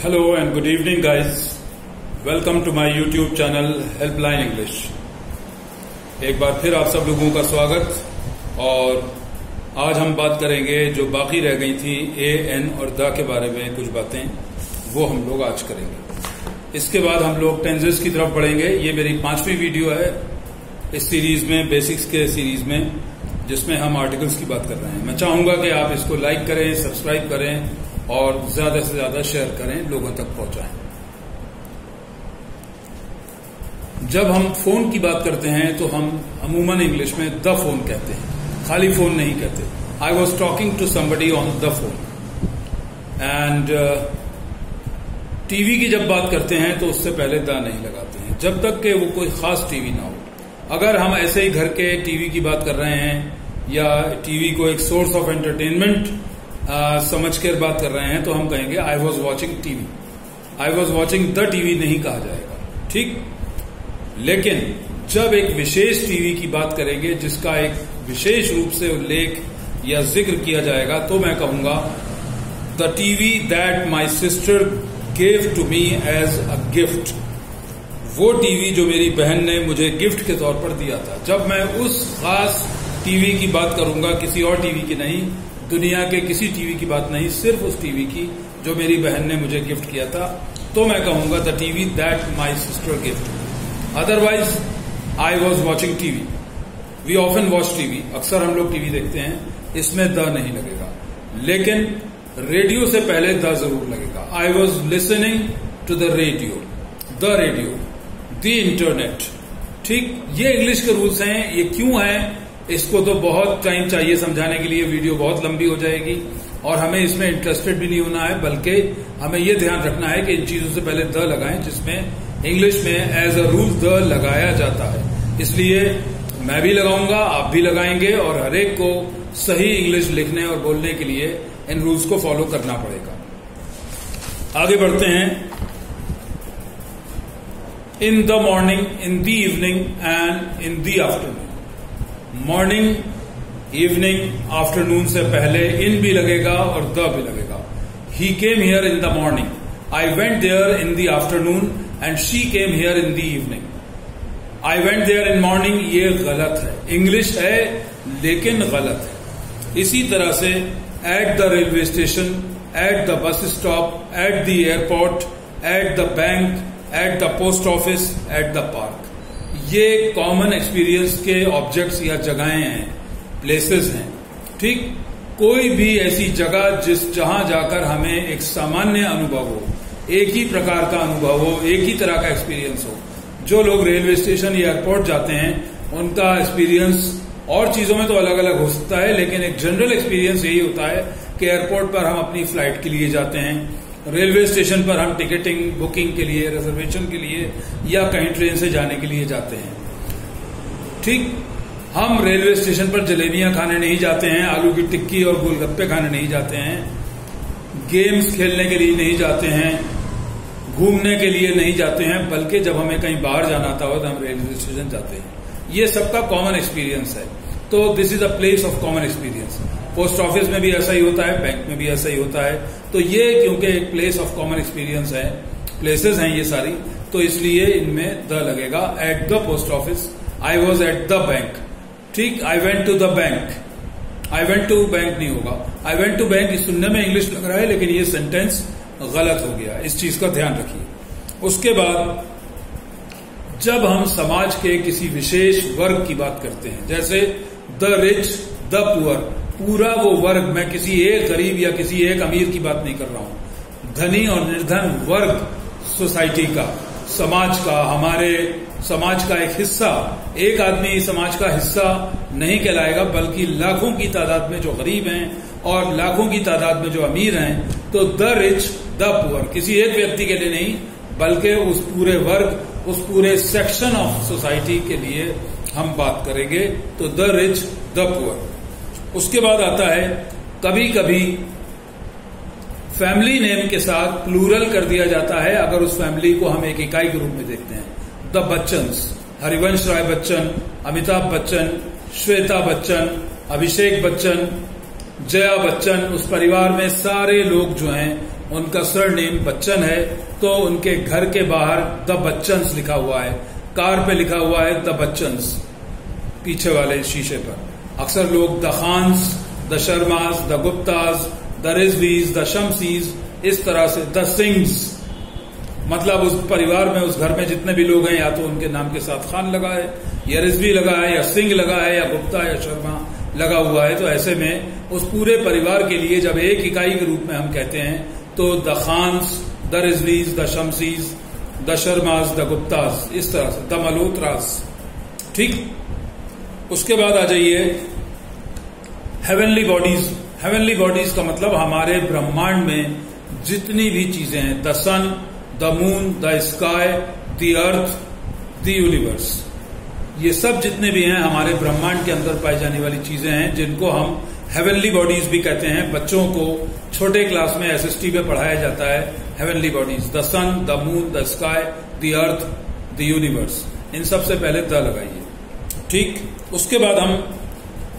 Hello and good evening guys, welcome to my YouTube channel helpline English. एक बार फिर आप सब लोगों का स्वागत। और आज हम बात करेंगे जो बाकी रह गई थी ए एन और द के बारे में कुछ बातें, वो हम लोग आज करेंगे। इसके बाद हम लोग टेंसेस की तरफ बढ़ेंगे। ये मेरी 5वीं वीडियो है इस सीरीज में, बेसिक्स के सीरीज में, जिसमें हम आर्टिकल्स की बात कर रहे हैं। मैं चाहूंगा कि आप इसको लाइक करें, सब्सक्राइब करें और ज्यादा से ज्यादा शेयर करें, लोगों तक पहुंचाएं। जब हम फोन की बात करते हैं तो हम अमूमन इंग्लिश में द फोन कहते हैं, खाली फोन नहीं कहते। I was talking to somebody on the phone. And TV की जब बात करते हैं तो उससे पहले द नहीं लगाते हैं, जब तक कि वो कोई खास टीवी ना हो। अगर हम ऐसे ही घर के टीवी की बात कर रहे हैं या टीवी को एक सोर्स ऑफ एंटरटेनमेंट समझ कर बात कर रहे हैं तो हम कहेंगे आई was watching TV. I was watching the TV नहीं कहा जाएगा, ठीक। लेकिन जब एक विशेष टीवी की बात करेंगे जिसका एक विशेष रूप से उल्लेख या जिक्र किया जाएगा तो मैं कहूंगा the TV that my sister gave to me as a gift. वो टीवी जो मेरी बहन ने मुझे गिफ्ट के तौर पर दिया था। जब मैं उस खास टीवी की बात करूंगा, किसी और टीवी की नहीं, दुनिया के किसी टीवी की बात नहीं, सिर्फ उस टीवी की जो मेरी बहन ने मुझे गिफ्ट किया था, तो मैं कहूंगा the TV that my sister gift. Otherwise I was watching TV. We often watch TV, अक्सर हम लोग टीवी देखते हैं, इसमें द नहीं लगेगा। लेकिन रेडियो से पहले द जरूर लगेगा। I was listening to the radio, the radio, the internet, ठीक। ये इंग्लिश के रूल्स हैं। ये क्यों है इसको तो बहुत टाइम चाहिए समझाने के लिए, वीडियो बहुत लंबी हो जाएगी और हमें इसमें इंटरेस्टेड भी नहीं होना है, बल्कि हमें ये ध्यान रखना है कि इन चीजों से पहले द लगाएं, जिसमें इंग्लिश में एज अ रूल द लगाया जाता है। इसलिए मैं भी लगाऊंगा, आप भी लगाएंगे और हर एक को सही इंग्लिश लिखने और बोलने के लिए इन रूल्स को फॉलो करना पड़ेगा। आगे बढ़ते हैं। In the morning, in the evening and in the afternoon. Morning, evening, afternoon से पहले इन भी लगेगा और द भी लगेगा। He came here in the morning, I went there in the afternoon and she came here in the evening. I went there in morning, ये गलत है, इंग्लिश है लेकिन गलत है। इसी तरह से at the railway station, at the bus stop, at the airport, eight the bank, eight the post office, at the park, ये कॉमन एक्सपीरियंस के ऑब्जेक्ट्स या जगहें हैं, प्लेसेस हैं, ठीक। कोई भी ऐसी जगह जहां जाकर हमें एक सामान्य अनुभव हो, एक ही प्रकार का अनुभव हो, एक ही तरह का एक्सपीरियंस हो। जो लोग रेलवे स्टेशन या एयरपोर्ट जाते हैं उनका एक्सपीरियंस और चीजों में तो अलग अलग हो सकता है, लेकिन एक जनरल एक्सपीरियंस यही होता है कि एयरपोर्ट पर हम अपनी फ्लाइट के लिए जाते हैं, रेलवे स्टेशन पर हम टिकटिंग, बुकिंग के लिए, रिजर्वेशन के लिए या कहीं ट्रेन से जाने के लिए जाते हैं, ठीक। हम रेलवे स्टेशन पर जलेबियां खाने नहीं जाते हैं, आलू की टिक्की और गोलगप्पे खाने नहीं जाते हैं, गेम्स खेलने के लिए नहीं जाते हैं, घूमने के लिए नहीं जाते हैं, बल्कि जब हमें कहीं बाहर जाना होता है तो हम रेलवे स्टेशन जाते हैं। ये सबका कॉमन एक्सपीरियंस है। तो this is a place of common experience. Post office में भी ऐसा ही होता है, बैंक में भी ऐसा ही होता है। तो ये क्योंकि एक प्लेस ऑफ कॉमन एक्सपीरियंस है, प्लेसेस हैं ये सारी, तो इसलिए इनमें द लगेगा। At the post office, I was at the bank, ठीक। I went to the bank, I went to bank नहीं होगा। आई वेंट टू बैंक सुनने में इंग्लिश लग रहा है लेकिन ये सेंटेंस गलत हो गया, इस चीज का ध्यान रखिए। उसके बाद जब हम समाज के किसी विशेष वर्ग की बात करते हैं, जैसे द रिच, द पुअर, पूरा वो वर्ग, मैं किसी एक गरीब या किसी एक अमीर की बात नहीं कर रहा हूं, धनी और निर्धन वर्ग सोसाइटी का, समाज का, हमारे समाज का एक हिस्सा। एक आदमी समाज का हिस्सा नहीं कहलाएगा, बल्कि लाखों की तादाद में जो गरीब हैं और लाखों की तादाद में जो अमीर हैं। तो द रिच, द पुअर किसी एक व्यक्ति के लिए नहीं, बल्कि उस पूरे वर्ग, उस पूरे सेक्शन ऑफ सोसाइटी के लिए हम बात करेंगे। तो द रिच, द पुअर। उसके बाद आता है कभी कभी फैमिली नेम के साथ प्लूरल कर दिया जाता है अगर उस फैमिली को हम एक इकाई के रूप में देखते हैं। द बच्चन्स, हरिवंश राय बच्चन, अमिताभ बच्चन, श्वेता बच्चन, अभिषेक बच्चन, जया बच्चन, उस परिवार में सारे लोग जो हैं उनका सरनेम बच्चन है, तो उनके घर के बाहर द बच्चन्स लिखा हुआ है, कार पे लिखा हुआ है द बच्चन्स पीछे वाले शीशे पर। अक्सर लोग the Khans, the Sharmas, the Guptas, the Rizvis, the Shamsis, इस तरह से द सिंग्स, मतलब उस परिवार में, उस घर में जितने भी लोग हैं या तो उनके नाम के साथ खान लगा है या रिजवी लगा है या सिंह लगा है या गुप्ता या शर्मा लगा हुआ है। तो ऐसे में उस पूरे परिवार के लिए जब एक इकाई के रूप में हम कहते हैं तो the Khans, the Rizvis, the Shamsis, the Sharmas, the Guptas, इस तरह से द मल्होत्रास। ठीक, उसके बाद आ जाइए हेवनली बॉडीज। हेवनली बॉडीज का मतलब हमारे ब्रह्मांड में जितनी भी चीजें हैं, the sun, the moon, the sky, the earth, the universe, ये सब जितने भी हैं हमारे ब्रह्मांड के अंदर पाई जाने वाली चीजें हैं, जिनको हम हेवनली बॉडीज भी कहते हैं। बच्चों को छोटे क्लास में एसएसटी में पढ़ाया जाता है heavenly bodies, the sun, the moon, the sky, the earth, the universe. इन सबसे पहले द लगाइए। ठीक, उसके बाद हम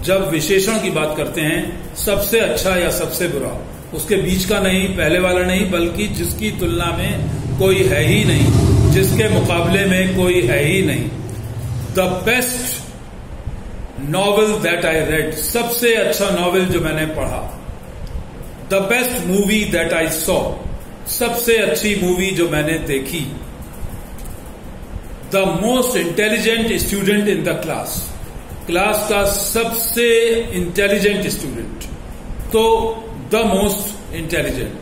जब विशेषण की बात करते हैं, सबसे अच्छा या सबसे बुरा, उसके बीच का नहीं, पहले वाला नहीं, बल्कि जिसकी तुलना में कोई है ही नहीं, जिसके मुकाबले में कोई है ही नहीं। The best novel that I read, सबसे अच्छा नॉवेल जो मैंने पढ़ा। The best movie that I saw, सबसे अच्छी मूवी जो मैंने देखी। The most intelligent student in the class, class का सबसे इंटेलिजेंट स्टूडेंट। तो the most intelligent,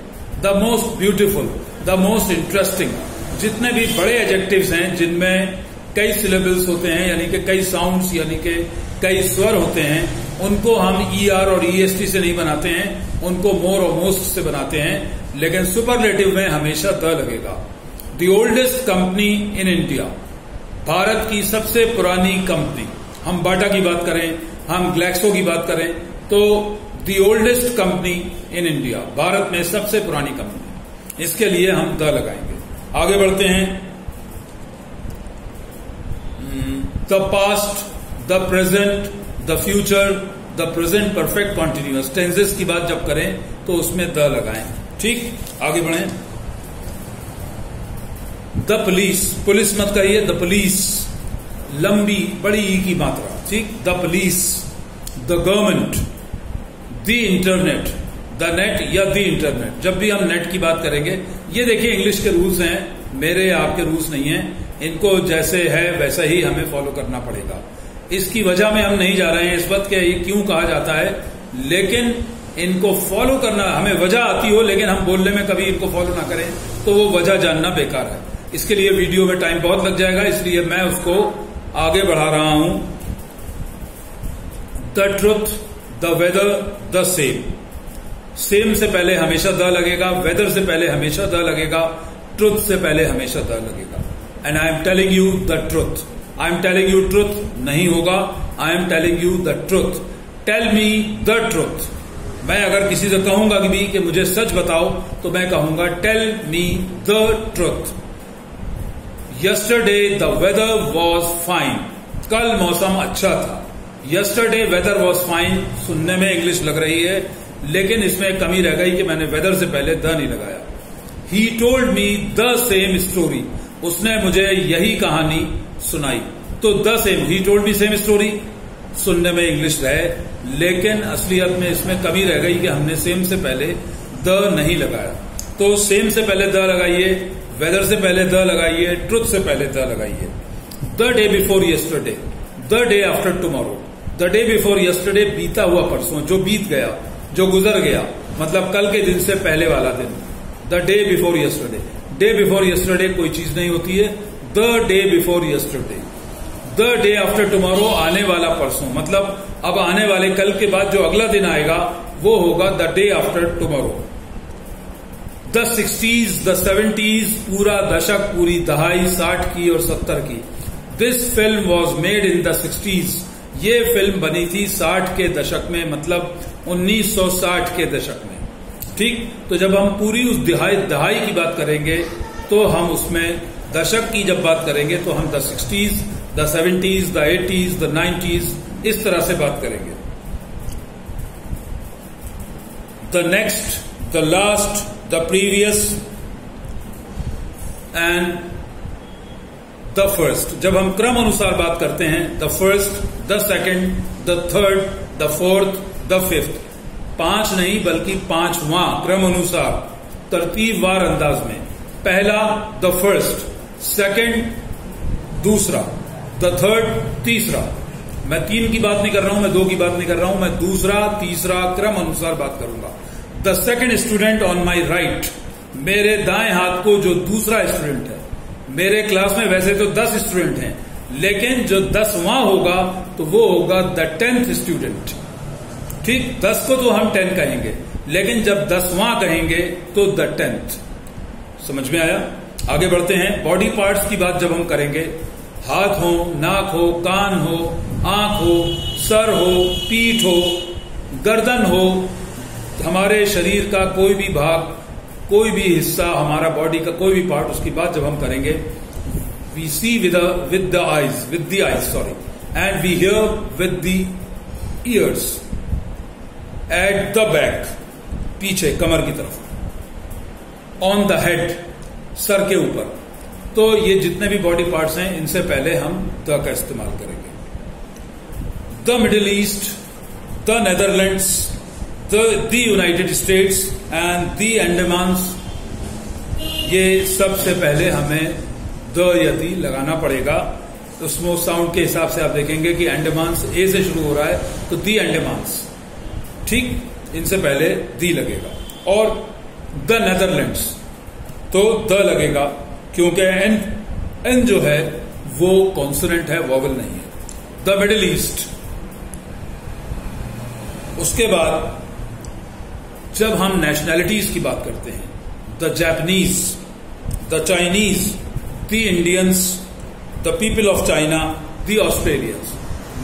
the most beautiful, the most interesting, जितने भी बड़े एडजेक्टिव्स हैं जिनमें कई सिलेबल्स होते हैं, यानी कि कई साउंड्स, यानी कि कई स्वर होते हैं, उनको हम ER और EST से नहीं बनाते हैं, उनको मोर और मोस्ट से बनाते हैं। लेकिन सुपरलेटिव में हमेशा द लगेगा। The oldest company in India, Bharat की सबसे पुरानी कंपनी। हम बाटा की बात करें, हम ग्लैक्सो की बात करें, तो the oldest company in India, Bharat में सबसे पुरानी कंपनी, इसके लिए हम द लगाएंगे। आगे बढ़ते हैं। The past, the present, the future, the present perfect continuous, tenses की बात जब करें तो उसमें द लगाएं। ठीक, आगे बढ़ें। द पुलिस, पुलिस मत कहिए, द पुलिस, लंबी बड़ी ई की मात्रा। ठीक, the police, the government, the internet, the net या द इंटरनेट। जब भी हम नेट की बात करेंगे, ये देखिए इंग्लिश के रूल्स हैं, मेरे आपके रूल्स नहीं हैं, इनको जैसे है वैसा ही हमें फॉलो करना पड़ेगा। इसकी वजह में हम नहीं जा रहे हैं इस वक्त कि ये क्यों कहा जाता है, लेकिन इनको फॉलो करना, हमें वजह आती हो लेकिन हम बोलने में कभी इनको फॉलो ना करें तो वो वजह जानना बेकार है। इसके लिए वीडियो में टाइम बहुत लग जाएगा, इसलिए मैं उसको आगे बढ़ा रहा हूं। The truth, the weather, the same. Same से पहले हमेशा द लगेगा, वेदर से पहले हमेशा द लगेगा, ट्रुथ से पहले हमेशा द लगेगा। And I am telling you the truth, I am telling you truth नहीं होगा, I am telling you the truth. Tell me the truth. मैं अगर किसी से कहूंगा कि मुझे सच बताओ, तो मैं कहूंगा tell me the truth. Yesterday the weather was fine, कल मौसम अच्छा था। यस्टरडे वेदर वॉज फाइन सुनने में इंग्लिश लग रही है, लेकिन इसमें कमी रह गई कि मैंने वेदर से पहले द नहीं लगाया। He told me the same story, उसने मुझे यही कहानी सुनाई। तो the same, he told me same story सुनने में इंग्लिश रहे, लेकिन असलियत में इसमें कमी रह गई कि हमने सेम से पहले द नहीं लगाया। तो सेम से पहले द लगाइए, वेदर से पहले द लगाइए, ट्रुथ से पहले द लगाइए। The day before yesterday, the day after tomorrow. The day before yesterday बीता हुआ परसों, जो बीत गया, जो गुजर गया, मतलब कल के दिन से पहले वाला दिन। The day before yesterday, day before yesterday कोई चीज नहीं होती है, the day before yesterday. The day after tomorrow, आने वाला परसों, मतलब अब आने वाले कल के बाद जो अगला दिन आएगा वो होगा the day after tomorrow. The 60s, the 70s, पूरा दशक, पूरी दहाई 60 की और 70 की। This film was made in the 60s, ये फिल्म बनी थी 60 के दशक में, मतलब 1960 के दशक में। ठीक, तो जब हम पूरी उस दहाई की बात करेंगे तो हम उसमें दशक की जब बात करेंगे तो हम the 60s, the 70s, the 80s, the 90s इस तरह से बात करेंगे। The next, the last, the previous and the first. जब हम क्रम अनुसार बात करते हैं, the first, the second, the third, the fourth, the fifth. 5 नहीं बल्कि 5वां क्रम अनुसार तरतीबवार अंदाज में. पहला the first, second दूसरा, the third तीसरा. मैं 3 की बात नहीं कर रहा हूं, मैं 2 की बात नहीं कर रहा हूं, मैं दूसरा तीसरा क्रम अनुसार बात करूंगा. The second student on my right, मेरे दाएं हाथ को जो दूसरा स्टूडेंट है. मेरे क्लास में वैसे तो 10 स्टूडेंट हैं, लेकिन जो 10वां होगा तो वो होगा द 10th स्टूडेंट. ठीक, 10 को तो हम 10 कहेंगे, लेकिन जब 10वां कहेंगे तो द 10th. समझ में आया? आगे बढ़ते हैं. बॉडी पार्ट्स की बात जब हम करेंगे, हाथ हो, नाक हो, कान हो, आंख हो, सर हो, पीठ हो, गर्दन हो, हमारे शरीर का कोई भी भाग, कोई भी हिस्सा, हमारा बॉडी का कोई भी पार्ट, उसकी बात जब हम करेंगे, we see with the eyes sorry, and we hear with the ears, at the back, पीछे कमर की तरफ, ऑन द हेड, सर के ऊपर. तो ये जितने भी बॉडी पार्ट्स हैं, इनसे पहले हम द का इस्तेमाल करेंगे. The Middle East, the Netherlands, the United States and the Andamans. ये सबसे पहले हमें द या दी लगाना पड़ेगा. तो स्मूथ साउंड के हिसाब से आप देखेंगे कि अंडमान्स ए से शुरू हो रहा है, तो दी अंडमान्स. ठीक, इनसे पहले दी लगेगा. और द नेदरलैंड्स तो द लगेगा, क्योंकि एन जो है वो कॉन्सोनेंट है, वॉवल नहीं है. The Middle east. उसके बाद जब हम नेशनैलिटीज की बात करते हैं, the Japanese, the Chinese, the Indians, the people of China, the Australians.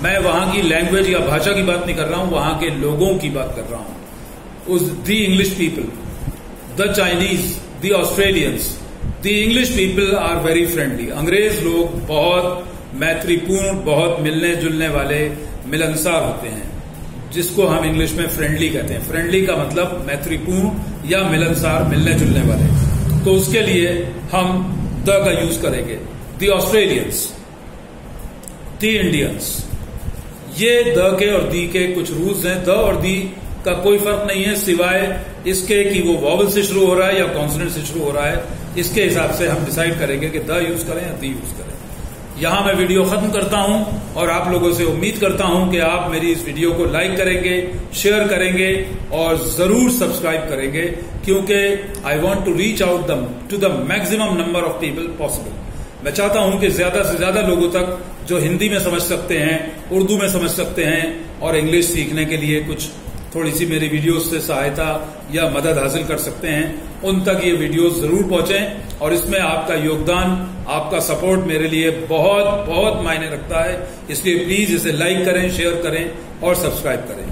मैं वहां की लैंग्वेज या भाषा की बात नहीं कर रहा हूं, वहां के लोगों की बात कर रहा हूं. The English people, the Chinese, the Australians. The English people are very friendly. अंग्रेज लोग बहुत मैत्रीपूर्ण, बहुत मिलने जुलने वाले, मिलनसार होते हैं, जिसको हम इंग्लिश में फ्रेंडली कहते हैं. फ्रेंडली का मतलब मैत्रीपूर्ण या मिलनसार, मिलने जुलने वाले. तो उसके लिए हम द का यूज करेंगे. The Australians, the Indians. ये द के और दी के कुछ रूल्स हैं. द और दी का कोई फर्क नहीं है, सिवाय इसके कि वो वॉवल से शुरू हो रहा है या कॉन्सोनेंट से शुरू हो रहा है. इसके हिसाब से हम डिसाइड करेंगे कि द यूज करें या दी यूज करें. यहां मैं वीडियो खत्म करता हूं और आप लोगों से उम्मीद करता हूं कि आप मेरी इस वीडियो को लाइक करेंगे, शेयर करेंगे और जरूर सब्सक्राइब करेंगे, क्योंकि I want to reach out to the maximum number of people possible. मैं चाहता हूं कि ज्यादा से ज्यादा लोगों तक, जो हिंदी में समझ सकते हैं, उर्दू में समझ सकते हैं और इंग्लिश सीखने के लिए कुछ थोड़ी सी मेरी वीडियोस से सहायता या मदद हासिल कर सकते हैं, उन तक ये वीडियोस जरूर पहुंचें. और इसमें आपका योगदान, आपका सपोर्ट मेरे लिए बहुत बहुत मायने रखता है. इसलिए प्लीज इसे लाइक करें, शेयर करें और सब्सक्राइब करें.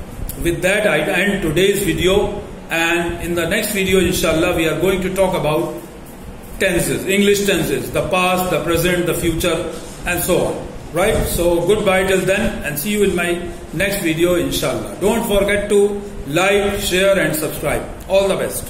With that I end today's video, and in the next video इंशाल्लाह we are going to talk about tenses, English tenses, the past, the present, the future, and so on. Right? So goodbye till then, and see you in my next video inshallah. Don't forget to like, share and subscribe. All the best.